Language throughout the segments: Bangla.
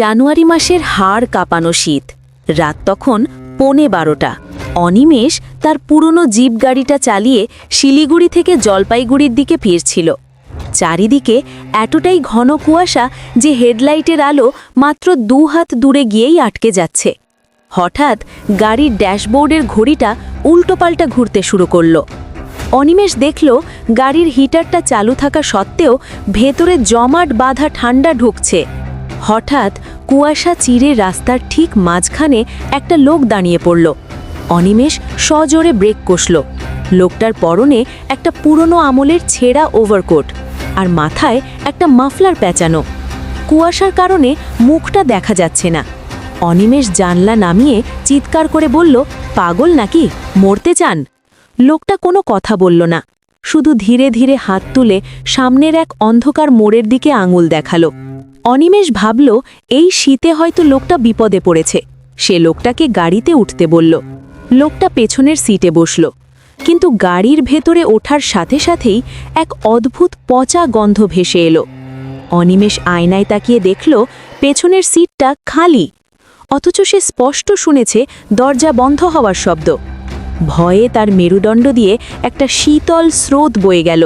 জানুয়ারি মাসের হাড় কাঁপানো শীত। রাত তখন 11:15। অনিমেষ তার পুরনো জিপ গাড়িটা চালিয়ে শিলিগুড়ি থেকে জলপাইগুড়ির দিকে ফিরছিল। চারিদিকে এতটাই ঘন কুয়াশা যে হেডলাইটের আলো মাত্র 2 হাত দূরে গিয়েই আটকে যাচ্ছে। হঠাৎ গাড়ির ড্যাশবোর্ডের ঘড়িটা উল্টোপাল্টা ঘুরতে শুরু করল। অনিমেষ দেখল গাড়ির হিটারটা চালু থাকা সত্ত্বেও ভেতরে জমাট বাঁধা ঠান্ডা ঢুকছে। হঠাৎ কুয়াশা চিরে রাস্তার ঠিক মাঝখানে একটা লোক দাঁড়িয়ে পড়ল। অনিমেষ সজোরে ব্রেক কষল। লোকটার পরনে একটা পুরনো আমলের ছেঁড়া ওভারকোট আর মাথায় একটা মাফলার পেঁচানো। কুয়াশার কারণে মুখটা দেখা যাচ্ছে না। অনিমেষ জানলা নামিয়ে চিৎকার করে বলল, পাগল নাকি, মরতে চান? লোকটা কোনো কথা বলল না, শুধু ধীরে ধীরে হাত তুলে সামনের এক অন্ধকার মোড়ের দিকে আঙুল দেখালো। অনিমেষ ভাবল এই শীতে হয়তো লোকটা বিপদে পড়েছে। সে লোকটাকে গাড়িতে উঠতে বলল। লোকটা পেছনের সিটে বসল, কিন্তু গাড়ির ভেতরে ওঠার সাথে সাথেই এক অদ্ভুত পচা গন্ধ ভেসে এলো। অনিমেষ আয়নায় তাকিয়ে দেখল পেছনের সিটটা খালি, অথচ সে স্পষ্ট শুনেছে দরজা বন্ধ হওয়ার শব্দ। ভয়ে তার মেরুদণ্ড দিয়ে একটা শীতল স্রোত বয়ে গেল।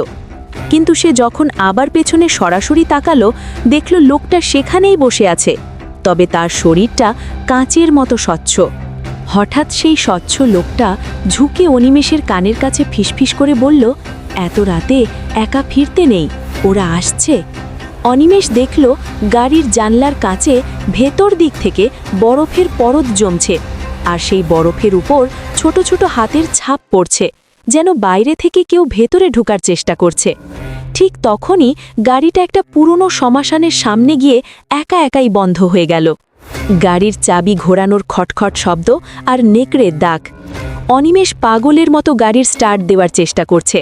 কিন্তু সে যখন আবার পেছনে সরাসরি তাকালো, দেখল লোকটা সেখানেই বসে আছে, তবে তার শরীরটা কাঁচের মতো স্বচ্ছ। হঠাৎ সেই স্বচ্ছ লোকটা ঝুঁকে অনিমেষের কানের কাছে ফিসফিস করে বলল, এত রাতে একা ফিরতে নেই, ওরা আসছে। অনিমেষ দেখল গাড়ির জানলার কাছে ভেতর দিক থেকে বরফের পরত জমছে, আর সেই বরফের উপর ছোট ছোট হাতের ছাপ পড়ছে, যেন বাইরে থেকে কেউ ভেতরে ঢোকার চেষ্টা করছে। ঠিক তখনই গাড়িটা একটা পুরনো শ্মশানের সামনে গিয়ে একা একাই বন্ধ হয়ে গেল। গাড়ির চাবি ঘোরানোর খটখট শব্দ আর নেকড়ের দাগ। অনিমেষ পাগলের মতো গাড়ির স্টার্ট দেওয়ার চেষ্টা করছে,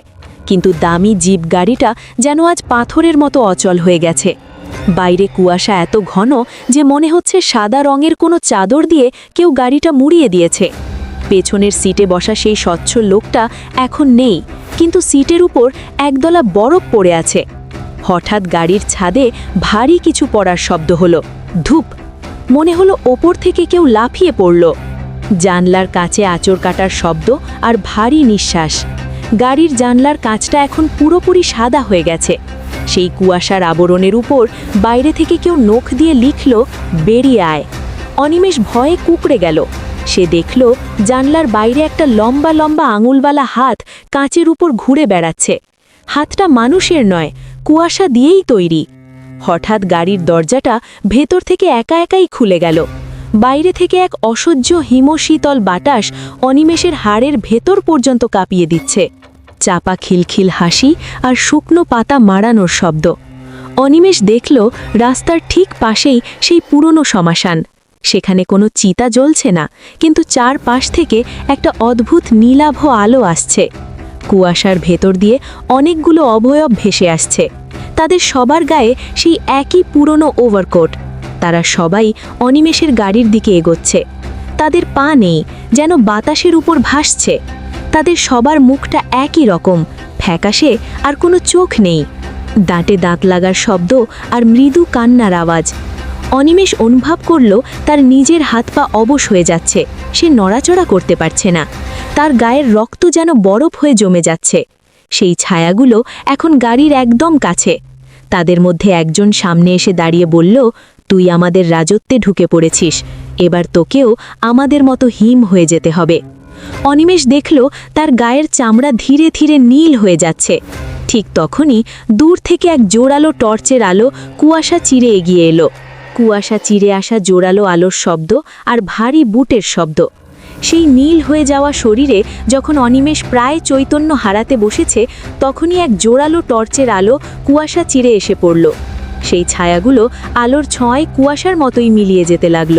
কিন্তু দামি জিপ গাড়িটা যেন আজ পাথরের মতো অচল হয়ে গেছে। বাইরে কুয়াশা এত ঘন যে মনে হচ্ছে সাদা রঙের কোনো চাদর দিয়ে কেউ গাড়িটা মুড়িয়ে দিয়েছে। পেছনের সিটে বসা সেই স্বচ্ছ লোকটা এখন নেই, কিন্তু সিটের উপর একদলা বরফ পড়ে আছে। হঠাৎ গাড়ির ছাদে ভারী কিছু পড়ার শব্দ হলো। ধূপ! মনে হলো ওপর থেকে কেউ লাফিয়ে পড়ল। জানলার কাছে আঁচড় কাটার শব্দ আর ভারী নিঃশ্বাস। গাড়ির জানলার কাঁচটা এখন পুরোপুরি সাদা হয়ে গেছে। সেই কুয়াশার আবরণের উপর বাইরে থেকে কেউ নখ দিয়ে লিখল, বেরিয়ে আয়। অনিমেষ ভয়ে কুঁকড়ে গেল। সে দেখল জানলার বাইরে একটা লম্বা লম্বা আঙুলওয়ালা হাত কাঁচের উপর ঘুরে বেড়াচ্ছে। হাতটা মানুষের নয়, কুয়াশা দিয়েই তৈরি। হঠাৎ গাড়ির দরজাটা ভেতর থেকে একা একাই খুলে গেল। বাইরে থেকে এক অসহ্য হিমশীতল বাতাস অনিমেষের হাড়ের ভেতর পর্যন্ত কাঁপিয়ে দিচ্ছে। চাপা খিলখিল হাসি আর শুকনো পাতা মাড়ানোর শব্দ। অনিমেষ দেখল রাস্তার ঠিক পাশেই সেই পুরনো শ্মশান। সেখানে কোনো চিতা জ্বলছে না, কিন্তু চারপাশ থেকে একটা অদ্ভুত নীলাভ আলো আসছে। কুয়াশার ভেতর দিয়ে অনেকগুলো অবয়ব ভেসে আসছে। তাদের সবার গায়ে সেই একই পুরনো ওভারকোট। তারা সবাই অনিমেষের গাড়ির দিকে এগোচ্ছে। তাদের পা নেই, যেন বাতাসের উপর ভাসছে। তাদের সবার মুখটা একই রকম, ফ্যাকাশে, আর কোনো চোখ নেই। দাঁতে দাঁত লাগার শব্দ আর মৃদু কান্নার আওয়াজ। অনিমেষ অনুভব করল তার নিজের হাত পা অবশ হয়ে যাচ্ছে। সে নড়াচড়া করতে পারছে না। তার গায়ের রক্ত যেন বরফ হয়ে জমে যাচ্ছে। সেই ছায়াগুলো এখন গাড়ির একদম কাছে। তাদের মধ্যে একজন সামনে এসে দাঁড়িয়ে বলল, তুই আমাদের রাজত্বে ঢুকে পড়েছিস, এবার তোকেও আমাদের মতো হিম হয়ে যেতে হবে। অনিমেষ দেখল তার গায়ের চামড়া ধীরে ধীরে নীল হয়ে যাচ্ছে। ঠিক তখনই দূর থেকে এক জোরালো টর্চের আলো কুয়াশা চিরে এগিয়ে এলো। কুয়াশা চিরে আসা জোরালো আলোর শব্দ আর ভারী বুটের শব্দ। সেই নীল হয়ে যাওয়া শরীরে যখন অনিমেষ প্রায় চৈতন্য হারাতে বসেছে, তখনই এক জোরালো টর্চের আলো কুয়াশা চিরে এসে পড়ল। সেই ছায়াগুলো আলোর ছোঁয়ায় কুয়াশার মতোই মিলিয়ে যেতে লাগল।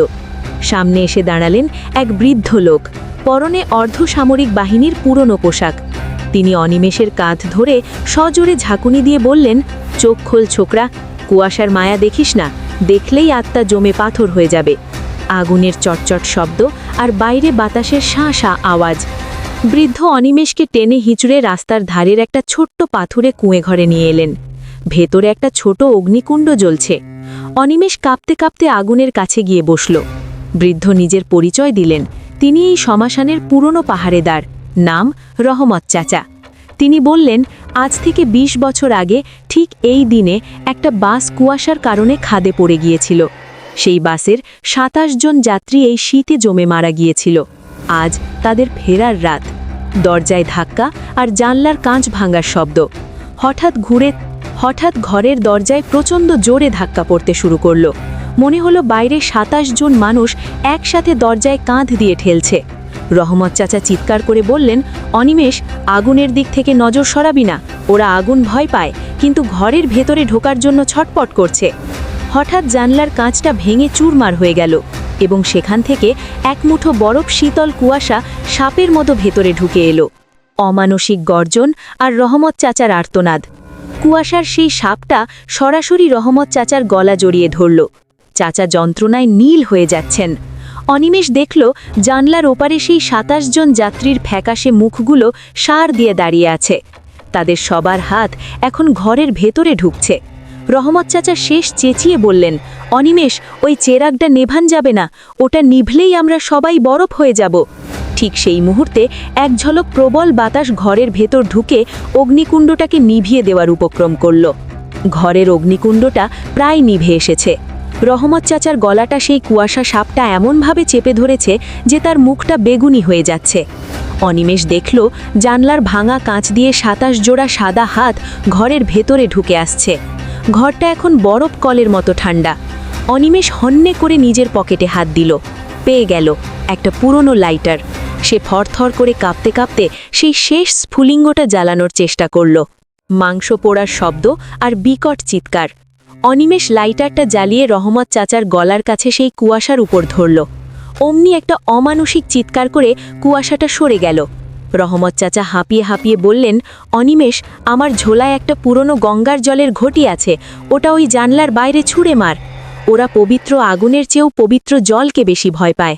সামনে এসে দাঁড়ালেন এক বৃদ্ধ লোক, পরনে অর্ধসামরিক বাহিনীর পুরনো পোশাক। তিনি অনিমেষের কাঁধ ধরে সজোরে ঝাঁকুনি দিয়ে বললেন, চোখ খোল ছোকরা, কুয়াশার মায়া দেখিস না, দেখলেই আত্মা জমে পাথর হয়ে যাবে। আগুনের চটচট শব্দ আর বাইরে বাতাসের শাঁ শাঁ আওয়াজ। বৃদ্ধ অনিমেষকে টেনে হিঁচড়ে রাস্তার ধারের একটা ছোট্ট পাথুরে কুঁয়ে ঘরে নিয়ে এলেন। ভেতরে একটা ছোট অগ্নিকুণ্ড জ্বলছে। অনিমেষ কাঁপতে কাঁপতে আগুনের কাছে গিয়ে বসল। বৃদ্ধ নিজের পরিচয় দিলেন। তিনি এই শ্মশানের পুরনো পাহারেদার, নাম রহমত চাচা। তিনি বললেন, আজ থেকে ২০ বছর আগে ঠিক এই দিনে একটা বাস কুয়াশার কারণে খাদে পড়ে গিয়েছিল। সেই বাসের ২৭ জন যাত্রী এই শীতে জমে মারা গিয়েছিল। আজ তাদের ফেরার রাত। দরজায় ধাক্কা আর জানলার কাঁচ ভাঙার শব্দ। হঠাৎ ঘরের দরজায় প্রচণ্ড জোরে ধাক্কা পড়তে শুরু করল। মনে হলো বাইরে ২৭ জন মানুষ একসাথে দরজায় কাঁধ দিয়ে ঠেলছে। রহমত চাচা চিৎকার করে বললেন, অনিমেষ, আগুনের দিক থেকে নজর সরাবি না। ওরা আগুন ভয় পায়, কিন্তু ঘরের ভেতরে ঢোকার জন্য ছটপট করছে। হঠাৎ জানলার কাঁচটা ভেঙে চুরমার হয়ে গেল এবং সেখান থেকে এক মুঠো বরফ শীতল কুয়াশা সাপের মতো ভেতরে ঢুকে এলো। অমানসিক গর্জন আর রহমত চাচার আর্তনাদ। কুয়াশার সেই সাপটা সরাসরি রহমত চাচার গলা জড়িয়ে ধরল। চাচা যন্ত্রণায় নীল হয়ে যাচ্ছেন। অনিমেষ দেখল জানলার ওপারে সেই ২৭ জন যাত্রীর ফ্যাকাশে মুখগুলো সার দিয়ে দাঁড়িয়ে আছে। তাদের সবার হাত এখন ঘরের ভেতরে ঢুকছে। রহমত চাচা শেষ চেঁচিয়ে বললেন, অনিমেষ, ওই চেরাগটা নেভান যাবে না। ওটা নিভলেই আমরা সবাই বরফ হয়ে যাব। ঠিক সেই মুহূর্তে এক ঝলক প্রবল বাতাস ঘরের ভেতর ঢুকে অগ্নিকুণ্ডটাকে নিভিয়ে দেওয়ার উপক্রম করল। ঘরের অগ্নিকুণ্ডটা প্রায় নিভে এসেছে। রহমত চাচার গলাটা সেই কুয়াশা সাপটা এমনভাবে চেপে ধরেছে যে তার মুখটা বেগুনি হয়ে যাচ্ছে। অনিমেষ দেখল জানলার ভাঙা কাঁচ দিয়ে ২৭ জোড়া সাদা হাত ঘরের ভেতরে ঢুকে আসছে। ঘরটা এখন বরফ কলের মতো ঠান্ডা। অনিমেষ হন্যে করে নিজের পকেটে হাত দিল। পেয়ে গেল একটা পুরনো লাইটার। সে থরথর করে কাঁপতে কাঁপতে সেই শেষ স্ফুলিঙ্গটা জ্বালানোর চেষ্টা করল। মাংস পোড়ার শব্দ আর বিকট চিৎকার। অনিমেষ লাইটারটা জ্বালিয়ে রহমত চাচার গলার কাছে সেই কুয়াশার উপর ধরল। অমনি একটা অমানসিক চিৎকার করে কুয়াশাটা সরে গেল। রহমত চাচা হাঁপিয়ে হাঁপিয়ে বললেন, অনিমেষ, আমার ঝোলায় একটা পুরনো গঙ্গার জলের ঘটি আছে, ওটা ওই জানলার বাইরে ছুঁড়ে মার। ওরা পবিত্র আগুনের চেয়েও পবিত্র জলকে বেশি ভয় পায়।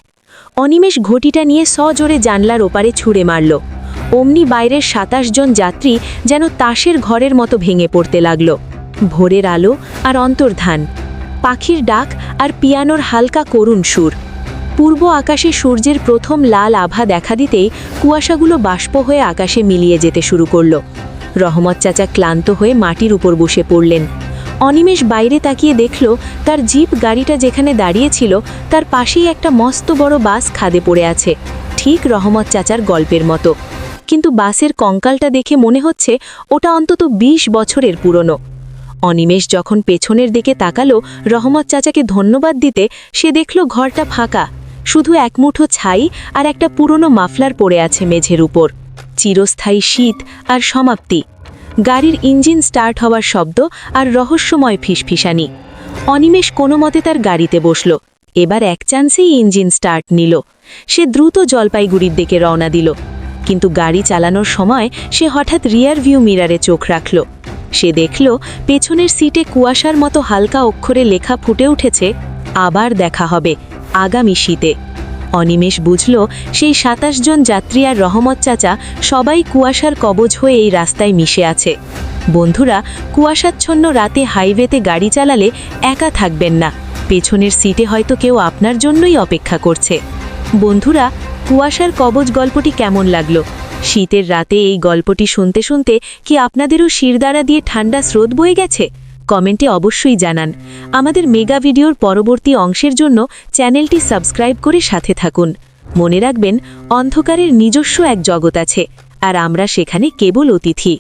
অনিমেষ ঘটিটা নিয়ে সজোরে জানলার ওপারে ছুঁড়ে মারল। অমনি বাইরের ২৭ জন যাত্রী যেন তাসের ঘরের মতো ভেঙে পড়তে লাগল। ভোরের আলো আর অন্তর্ধান, পাখির ডাক আর পিয়ানোর হালকা করুণ সুর। পূর্ব আকাশে সূর্যের প্রথম লাল আভা দেখা দিতেই কুয়াশাগুলো বাষ্প হয়ে আকাশে মিলিয়ে যেতে শুরু করল। রহমত চাচা ক্লান্ত হয়ে মাটির উপর বসে পড়লেন। অনিমেষ বাইরে তাকিয়ে দেখল তার জিপ গাড়িটা যেখানে দাঁড়িয়েছিল তার পাশেই একটা মস্ত বড় বাস খাদে পড়ে আছে, ঠিক রহমত চাচার গল্পের মতো। কিন্তু বাসের কঙ্কালটা দেখে মনে হচ্ছে ওটা অন্তত ২০ বছরের পুরনো। অনিমেষ যখন পেছনের দিকে তাকালো রহমত চাচাকে ধন্যবাদ দিতে, সে দেখল ঘরটা ফাঁকা। শুধু এক মুঠো ছাই আর একটা পুরনো মাফলার পড়ে আছে মেঝের উপর। চিরস্থায়ী শীত আর সমাপ্তি। গাড়ির ইঞ্জিন স্টার্ট হওয়ার শব্দ আর রহস্যময় ফিসফিসানি। অনিমেষ কোনো মতে তার গাড়িতে বসল। এবার এক চান্সেই ইঞ্জিন স্টার্ট নিল। সে দ্রুত জলপাইগুড়ির দিকে রওনা দিল। কিন্তু গাড়ি চালানোর সময় সে হঠাৎ রিয়ার ভিউ মিরারে চোখ রাখল। সে দেখল পেছনের সিটে কুয়াশার মতো হালকা অক্ষরে লেখা ফুটে উঠেছে, আবার দেখা হবে আগামী শীতে। অনিমেষ বুঝল সেই ২৭ জন যাত্রী আর রহমত চাচা সবাই কুয়াশার কবজ হয়ে এই রাস্তায় মিশে আছে। বন্ধুরা, কুয়াশাচ্ছন্ন রাতে হাইওয়েতে গাড়ি চালালে একা থাকবেন না। পেছনের সিটে হয়তো কেউ আপনার জন্যই অপেক্ষা করছে। বন্ধুরা, কুয়াশার কবজ গল্পটি কেমন লাগলো? শীতের রাতে এই গল্পটি শুনতে শুনতে কি আপনাদেরও শিরদাঁড়া দিয়ে ঠান্ডা স্রোত বয়ে গেছে? কমেন্টে অবশ্যই জানান। আমাদের মেগা ভিডিওর পরবর্তী অংশের জন্য চ্যানেলটি সাবস্ক্রাইব করে সাথে থাকুন। মনে রাখবেন, অন্ধকারের নিজস্ব এক জগৎ আছে, আর আমরা সেখানে কেবল অতিথি।